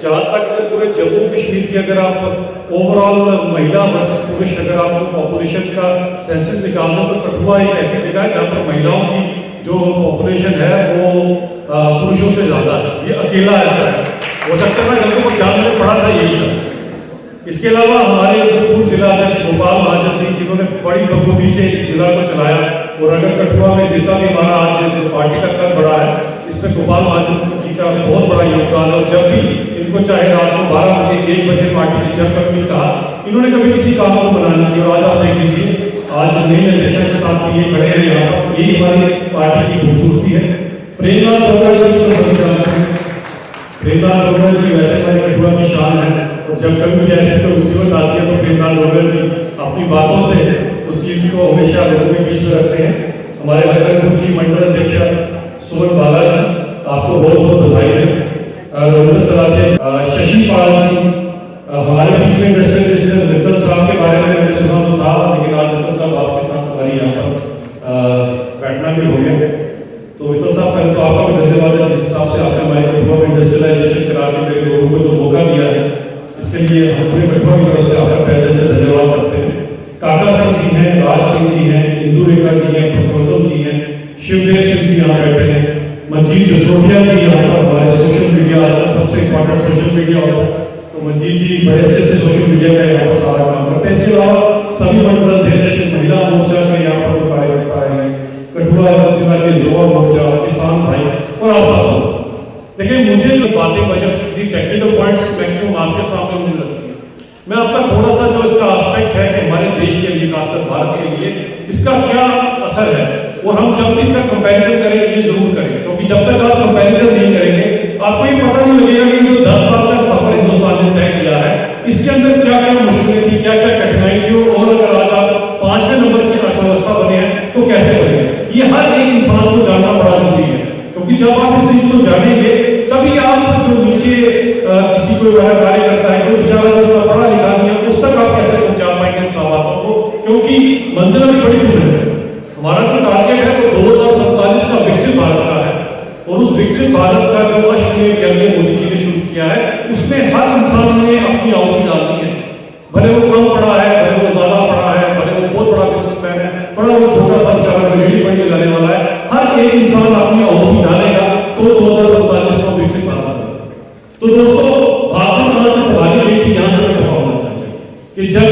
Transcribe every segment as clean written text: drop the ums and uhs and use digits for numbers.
जहाँ तक अगर पूरे जम्मू कश्मीर की अगर आप ओवरऑल महिला वर्सेस पुरुष अगर आप पॉपुलेशन का सेंसस निकाल दो तो कठुआ एक ऐसी जगह है जहाँ पर महिलाओं की जो पॉपुलेशन है वो पुरुषों से ज़्यादा है। ये अकेला ऐसा है, हो सकता है ना जब को ध्यान में पड़ा था यही था। इसके अलावा हमारे पूर्व जिला अध्यक्ष गोपाल महाजन जी जिन्होंने बड़ी बखूबी से जिला को चलाया, और अगर कठुआ में जितना भी हमारा आज जो पार्टी का कद बढ़ा है इसमें गोपाल महाजन जी का बहुत बड़ा योगदान है। और जब भी इनको चाहे रात को 12 बजे 1 बजे पार्टी ने जब कभी कहा, इन्होंने कभी किसी काम को बना नहीं किया। और आज आप देख लीजिए आज नई निर्देशक के साथ भी ये खड़े हैं यहाँ पर, यही हमारी पार्टी की खूबसूरती है। प्रेमलाल डोगरा जी को सभी जानते हैं, प्रेमलाल डोगरा जी वैसे हमारे कठुआ की शान है, और जब कभी भी ऐसे तो मुसीबत आती है तो प्रेमलाल डोगरा जी अपनी बातों से उस चीज़ को हमेशा लोगों के बीच में रखते हैं। हमारे नगर की मंडल अध्यक्ष सुमन बालाजी, आपको बहुत बहुत बधाई है। शशि पाल जी हमारे बीच में इंडस्ट्रियल रजिस्टर मित्तल साहब के बारे में मैंने सुना तो था, लेकिन आज मित्तल साहब आपके साथ हमारी यहाँ पर बैठना भी हो गया। तो मित्तल साहब पहले तो आपका भी धन्यवाद है, जिस हिसाब से आपने हमारे कठुआ में इंडस्ट्रियलाइजेशन करा के मेरे लोगों को जो मौका दिया है, इसके लिए हम पूरे कठुआ की तरफ से आपका पहले से धन्यवाद करते हैं। काका सिंह जी हैं, राज सिंह जी हैं, इंदू रेखा जी हैं, पुरुषोत्तम जी हैं, शिवदेव सिंह जी यहाँ बैठे हैं, मंजीत जसोटिया जी यहाँ पर हमारे सोशल मीडिया आजकल सबसे इम्पोर्टेंट सोशल मीडिया होता है, तो मंजीत जी बड़े अच्छे से सोशल मीडिया का यहाँ पर सारा काम करते हैं। इसके अलावा सभी मंडल अध्यक्ष, महिला मोर्चा के यहाँ पर जो कार्यकर्ता है, कठुआ जिला के युवा मोर्चा, किसान भाई और आप सब। देखिए मुझे जो बातें बजट की टेक्निकल पॉइंट्स मैक्सिमम आपके सामने मिल रही है, मैं आपका थोड़ा सा जो इसका एस्पेक्ट है कि हमारे देश के लिए खासकर भारत के लिए इसका क्या असर है, और हम जब भी इसका कंपैरिजन करें ये जरूर करें, क्योंकि जब तक आप कंपैरिजन नहीं करेंगे आपको ये पता नहीं लगेगा कि जो 10 साल का सफर हिंदुस्तान ने तय किया है इसके अंदर क्या क्या मुश्किलें थी, क्या क्या कठिनाई थी, और अगर आज आप 5वें नंबर की अर्थव्यवस्था बने हैं तो कैसे बने। ये हर एक इंसान को जानना बड़ा जरूरी है, क्योंकि जब आप इस चीज को जानेंगे तभी आप जो नीचे किसी को कार्य करता है, कोई बेचारा जो पढ़ा लिखा नहीं है, उस तक आप कैसे पहुंचा पाएंगे इन सवालों को, क्योंकि मंजिल अभी बड़ी दूर है। हमारा जो टारगेट है वो 2047 का विकसित भारत का है, और उस विकसित भारत का जो अश्वमेध यज्ञ मोदी जी ने शुरू किया है उसमें हर इंसान ने अपनी आहुति डालनी है, भले वो कम पढ़ा है, भले वो ज्यादा पढ़ा है, भले वो बहुत बड़ा बिजनेसमैन है, भले वो छोटा सा बेचारा लेडी फंड में जाने वाला है, हर एक इंसान अपनी आहुति डालेगा तो 2047 को विकसित भारत। तो दोस्तों भारत से सवाल ये कि यहाँ से पता होना चाहिए कि जब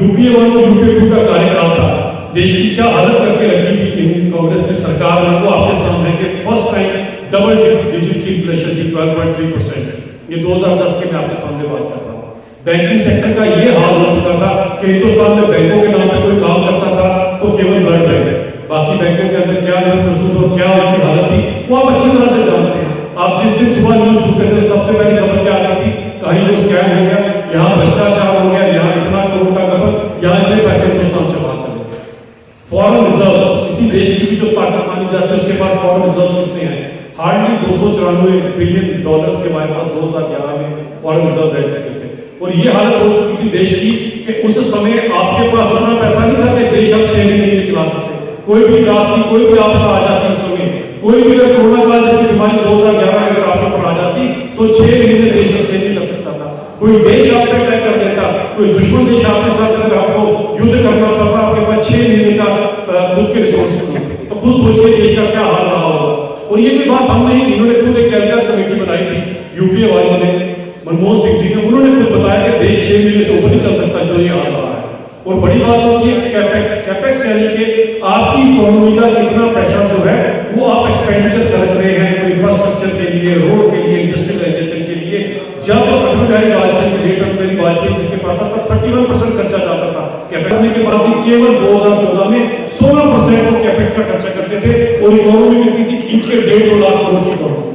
यूपीए 1 और यूपीए 2 का कार्यकाल था, देश की क्या हालत करके रखी थी इन कांग्रेस की सरकार ने, वो आपके सामने के फर्स्ट टाइम डबल डिजिट की इन्फ्लेशन थी 12.3%। ये 2010 के मैं आपके सामने बात कर रहा हूँ। बैंकिंग सेक्टर का ये हाल हो चुका था कि हिंदुस्तान में बैंकों के नाम पे कोई काम करता था तो केवल ब्लड बैंक, बाकी बैंकों के अंदर क्या कसूर और क्या उनकी हालत थी वो आप अच्छी तरह से जानते हैं। आप जिस दिन सुबह न्यूज सुनते थे सबसे पहले खबर क्या आती थी, कहीं वो स्कैम हो गया, यहाँ भ्रष्टाचार हो गया, यहाँ इतना करोड़ का खबर, यहाँ इतने पैसे हिंदुस्तान से बाहर चले गए। फॉरेन रिजर्व, किसी देश की जो ताकत मानी जाती है उसके पास फॉरेन रिजर्व कितने हैं, हार्डली $294 बिलियन के हमारे पास 2011 में फॉरेन रिजर्व रह चुके थे। और ये हालत हो चुकी थी देश की कि उस समय आपके पास इतना पैसा नहीं था कि देश आप 6 महीने नहीं चला सकते, कोई भी क्लास की कोई भी आपदा आ जाती उस समय, कोई भी अगर कोरोना काल जैसी बीमारी 2011 अगर आप पर आ जाती तो 6 महीने देश सस्टेन नहीं कर सकता था। कोई देश आप पे अटैक कर देता, कोई दुश्मन देश आपके साथ अगर आपको युद्ध करना पड़ता, आपके पास 6 महीने का खुद के रिसोर्सेज होते, तो खुद सोचिए देश का क्या हाल रहा होगा। और ये भी बात हम नहीं, इन्होंने खुद एक कैबिनेट कमेटी बनाई थी यूपीए वालों ने, मनमोहन सिंह जी ने, उन्होंने खुद बताया कि देश 6 महीने से ऊपर नहीं चल सकता जो ये हाल रहा है। और बड़ी बात होती है कैपेक्स यानी कि आपकी इकोनॉमी का कितना प्रेशर जो है वो आप एक्सपेंडिचर खर्च रहे हैं कोई इंफ्रास्ट्रक्चर के लिए, रोड के लिए, इंडस्ट्रियलाइजेशन के लिए। जब अटल बिहारी वाजपेयी के डेट में वाजपेयी जी के पास तब 31% खर्चा जाता था कैपेक्स के बाद भी केवल 2014 में 16% वो कैपेक्स का खर्चा करते थे, और इकोनॉमी कितनी थी खींच के 1.5-2 लाख करोड़ की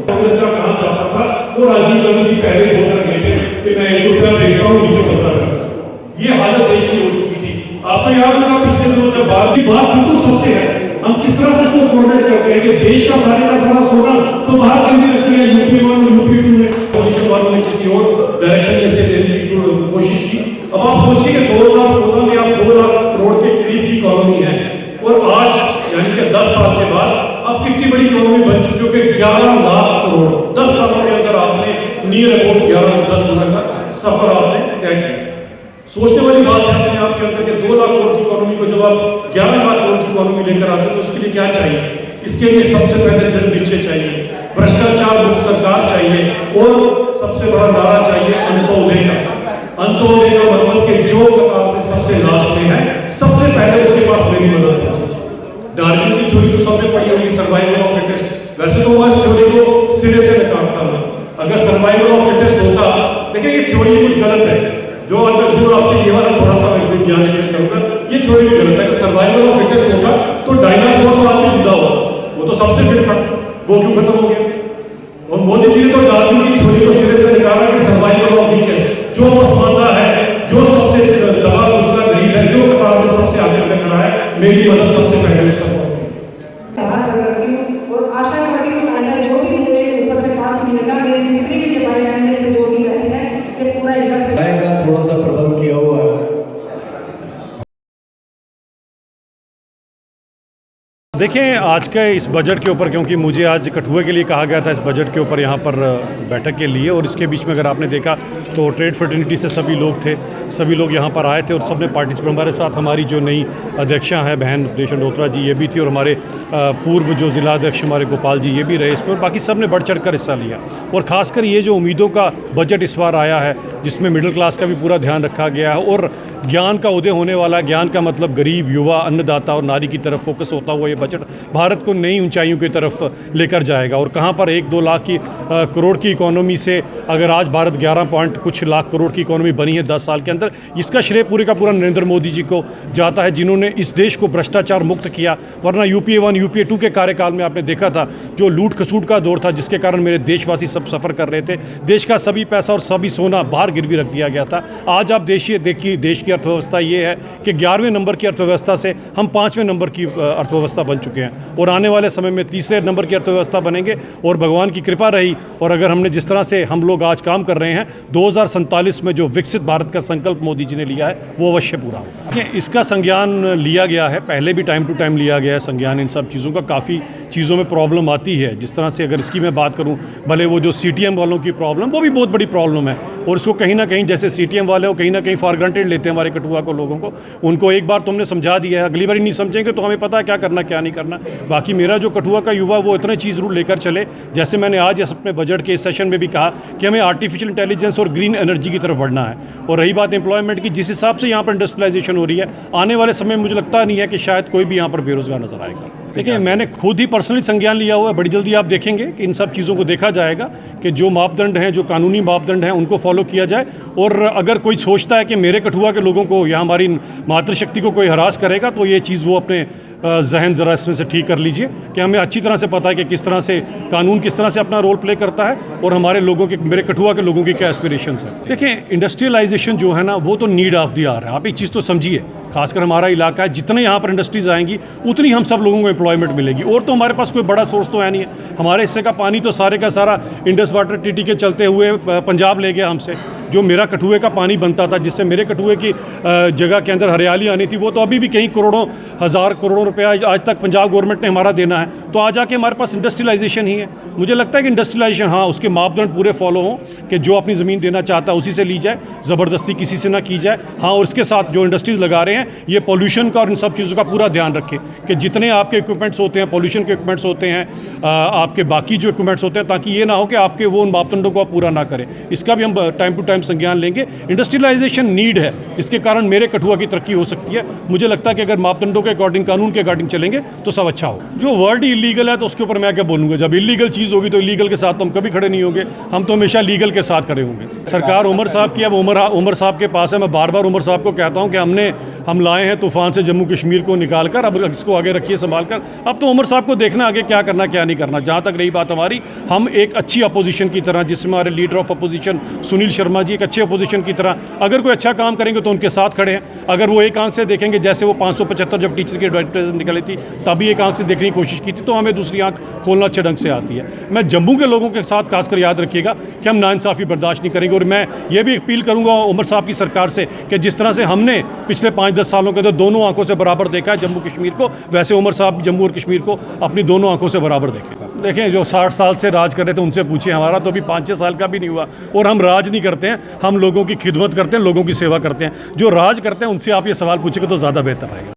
कांग्रेस का कहा जाता था। वो राजीव गांधी जी पहले बोलकर गए थे कि मैं 1 रुपया भेज रहा हूँ, नीचे चलता रह सकता। ये हालत देश की हो चुकी थी। आपको याद होगा पिछले दिनों जब बात बिल्कुल सस्ते है, हम किस तरह से इसको कोऑर्डिनेट करते हैं कि देश का सारा सोना तो बाहर कहीं रखती है, यूपी 1 और यूपी 2 में पोजीशन वालों ने किसी और डायरेक्शन जैसे देने की कोशिश की। अब आप सोचिए कि 2014 में आप 2 लाख करोड़ के करीब की इकोनॉमी है, और आज यानी कि 10 साल के बाद अब कितनी बड़ी इकोनॉमी बन चुकी है कि 11 लाख करोड़ 10 सालों के अंदर आपने नियर अबाउट 11-10 का सफर आपने तय किया। सोचने वाली बात है अपने आप के अंदर कि 2 लाख करोड़ की इकोनॉमी को जब आप 11 लाख करोड़ की इकोनॉमी लेकर आते हैं तो उसके लिए क्या चाहिए? इसके लिए सबसे पहले दृढ़ निश्चय चाहिए, भ्रष्टाचार मुक्त सरकार चाहिए और सबसे बड़ा नारा चाहिए अंत्योदय का। अंत्योदय का मतलब कि जो आपने सबसे लास्ट में है सबसे पहले उसके पास मेरी मदद पहुंचे। डार्विन की थ्योरी तो सबने पढ़ी होगी, सर्वाइवल ऑफ फिटेस्ट। वैसे तो मैं इस थ्योरी को सिरे से निकालता हूं। अगर सर्वाइवल ऑफ फिटेस्ट होता, देखिए ये थ्योरी कुछ गलत है, जो अगर जरूर आपसे ये वाला थोड़ा सा मैं ज्ञान शेयर करूंगा, ये थ्योरी भी गलत है। अगर सर्वाइवल ऑफ फिटेस्ट होगा तो डायनासोर आज भी जिंदा होगा, वो तो सबसे फिट था, वो क्यों खत्म हो गया? और मोदी जी ने तो डार्विन की थ्योरी को सिरे से निकाला कि सर्वाइवल ऑफ वीकेस्ट, जो पसमानदा है, जो सबसे दबा कुचला गरीब है, जो कतार में सबसे आगे खड़ा है, मेरी मदद सबसे पहले उसका और आशा करती हूँ आज जो भी मेरे ऊपर से पास मिलेगा, मेरे जितने भी जो भाई बहन से जो भी बैठे हैं कि पूरा इधर से थोड़ा सा प्रभाव किया हुआ है। देखिए आज के इस बजट के ऊपर, क्योंकि मुझे आज कठुए के लिए कहा गया था इस बजट के ऊपर यहाँ पर बैठक के लिए, और इसके बीच में अगर आपने देखा तो ट्रेड फ्रेटर्निटी से सभी लोग थे, सभी लोग यहाँ पर आए थे और सबने पार्टिसिपेट। हमारे साथ हमारी जो नई अध्यक्षा हैं बहन उपदेश डोत्रा जी, ये भी थी, और हमारे पूर्व जो जिला अध्यक्ष हमारे गोपाल जी, ये भी रहे इसमें, और बाकी सब ने बढ़ चढ़ कर हिस्सा लिया। और ख़ासकर ये जो उम्मीदों का बजट इस बार आया है, जिसमें मिडिल क्लास का भी पूरा ध्यान रखा गया है और ज्ञान का उदय होने वाला, ज्ञान का मतलब गरीब, युवा, अन्नदाता और नारी की तरफ फोकस होता हुआ ये बजट भारत को नई ऊंचाइयों की तरफ लेकर जाएगा। और कहाँ पर 1-2 लाख की करोड़ की इकोनॉमी से अगर आज भारत 11 पॉइंट कुछ लाख करोड़ की इकोनॉमी बनी है 10 साल के अंदर, इसका श्रेय पूरे का पूरा नरेंद्र मोदी जी को जाता है, जिन्होंने इस देश को भ्रष्टाचार मुक्त किया। वरना यूपीए 1 यूपीए 2 के कार्यकाल में आपने देखा था जो लूट खसूट का दौर था, जिसके कारण मेरे देशवासी सब सफ़र कर रहे थे। देश का सभी पैसा और सभी सोना बाहर गिरवी रख दिया गया था। आज आप देखिए देश की अर्थव्यवस्था ये है कि 11वें नंबर की अर्थव्यवस्था से हम 5वें नंबर की अर्थव्यवस्था बन चुके हैं, और आने वाले समय में 3रे नंबर की अर्थव्यवस्था बनेंगे। और भगवान की कृपा रही, और अगर हमने जिस तरह से हम लोग आज काम कर रहे हैं, 2047 में जो विकसित भारत का संकल्प मोदी जी ने लिया है वो अवश्य पूरा होगा। इसका संज्ञान लिया गया है, पहले भी टाइम टू टाइम लिया गया है संज्ञान इन सब चीज़ों का। काफ़ी चीज़ों में प्रॉब्लम आती है, जिस तरह से अगर इसकी मैं बात करूं, भले वो जो सीटीएम वालों की प्रॉब्लम, वो भी बहुत बड़ी प्रॉब्लम है, और उसको कहीं ना कहीं जैसे सीटीएम वाले हो कहीं ना कहीं फॉर ग्रांटेड लेते हैं हमारे कठुआ को, लोगों को। उनको एक बार तुमने समझा दिया है, अगली बार नहीं समझेंगे तो हमें पता है क्या करना क्या नहीं करना। बाकी मेरा जो कठुआ का युवा वो इतने चीज़ रूल लेकर चले, जैसे मैंने आज अपने बजट के इस सेशन में भी कहा कि हमें आर्टिफिशियल इंटेलिजेंस और ग्रीन एनर्जी की तरफ बढ़ना है। और रही बात एम्प्लॉयमेंट की, जिस हिसाब से यहाँ पर इंडस्ट्रियलाइजेशन हो रही है, आने वाले समय में मुझे लगता नहीं है कि शायद कोई भी यहाँ पर बेरोजगार नजर आएगा। देखिए मैंने खुद ही पर्सनली संज्ञान लिया हुआ है, बड़ी जल्दी आप देखेंगे कि इन सब चीज़ों को देखा जाएगा कि जो मापदंड हैं, जो कानूनी मापदंड हैं, उनको फॉलो किया जाए। और अगर कोई सोचता है कि मेरे कठुआ के लोगों को या हमारी मातृशक्ति को कोई हरास करेगा, तो ये चीज़ वो अपने जहन ज़रा इसमें से ठीक कर लीजिए कि हमें अच्छी तरह से पता है कि किस तरह से कानून किस तरह से अपना रोल प्ले करता है, और हमारे लोगों के, मेरे कठुआ के लोगों की क्या एस्पिरेशंस हैं। देखिए इंडस्ट्रियलाइजेशन जो है ना, वो तो नीड ऑफ द आवर है। आप एक चीज़ तो समझिए, खासकर हमारा इलाका है, जितने यहाँ पर इंडस्ट्रीज आएंगी उतनी हम सब लोगों को एम्प्लॉयमेंट मिलेगी। और तो हमारे पास कोई बड़ा सोर्स तो है नहीं है, हमारे हिस्से का पानी तो सारे का सारा इंडस वाटर टीटी के चलते हुए पंजाब ले गया हमसे। जो मेरा कठुए का पानी बनता था, जिससे मेरे कठुए की जगह के अंदर हरियाली आनी थी, वो तो अभी भी कई करोड़ों, हज़ार करोड़ों रुपया आज तक पंजाब गवर्नमेंट ने हमारा देना है। तो आज आके हमारे पास इंडस्ट्रियलाइजेशन ही है। मुझे लगता है कि इंडस्ट्रियलाइजेशन, हाँ, उसके मापदंड पूरे फॉलो हों कि जो अपनी ज़मीन देना चाहता है उसी से ली जाए, ज़बरदस्ती किसी से ना की जाए। हाँ, और इसके साथ जो इंडस्ट्रीज़ लगा रहे हैं, ये पॉल्यूशन का और इन सब चीज़ों का पूरा ध्यान रखें कि जितने आपके इक्विपमेंट्स होते हैं, पॉल्यूशन के इक्विपमेंट्स होते हैं, आपके बाकी जो इक्विपमेंट्स होते हैं, ताकि ये ना हो कि आपके वो उन मापदंडों को आप पूरा ना करें। इसका भी हम टाइम टू टाइम संज्ञान लेंगे। इंडस्ट्रियलाइजेशन नीड है, जिसके कारण मेरे कठुआ की तरक्की हो सकती है। मुझे लगता है कि अगर मापदंडों के अकॉर्डिंग, कानून के अकॉर्डिंग चलेंगे तो सब अच्छा हो। जो वर्ड ही इलीगल है तो उसके ऊपर मैं क्या बोलूँगा। जब इलीगल चीज़ होगी तो इलीगल के साथ तो हम कभी खड़े नहीं होंगे, हम तो हमेशा लीगल के साथ खड़े होंगे। सरकार उमर साहब की, अब उमर साहब के पास है। मैं बार बार उमर साहब को कहता हूँ कि हम लाए हैं तूफान से जम्मू कश्मीर को निकाल कर, अब इसको आगे रखिए संभाल कर। अब तो उमर साहब को देखना आगे क्या करना क्या नहीं करना। जहाँ तक रही बात हमारी, हम एक अच्छी अपोजिशन की तरह, जिसमें हमारे leader of opposition Sunil Sharma ji एक अच्छे अपोजिशन की तरह, अगर कोई अच्छा काम करेंगे तो उनके साथ खड़े हैं। अगर वो एक आंख से देखेंगे, जैसे वो 575 जब टीचर की एडवर्टाइजमेंट निकली थी तभी एक आंख से देखने की कोशिश की थी, तो हमें दूसरी आंख खोलना अच्छे ढंग से आती है। मैं जम्मू के लोगों के साथ खासकर याद रखिएगा कि हम नाइंसाफ़ी बर्दाश्त नहीं करेंगे। और मैं ये भी अपील करूँगा उमर साहब की सरकार से कि जिस तरह से हमने पिछले 5 5-10 सालों के अंदर दोनों आंखों से बराबर देखा है जम्मू कश्मीर को, वैसे उमर साहब जम्मू और कश्मीर को अपनी दोनों आंखों से बराबर देखें। देखें जो 60 साल से राज कर रहे थे उनसे पूछिए, हमारा तो अभी 5-6 साल का भी नहीं हुआ और हम राज नहीं करते हैं, हम लोगों की खिदमत करते हैं, लोगों की सेवा करते हैं। जो राज करते हैं उनसे आप ये सवाल पूछेंगे तो ज़्यादा बेहतर रहेगा।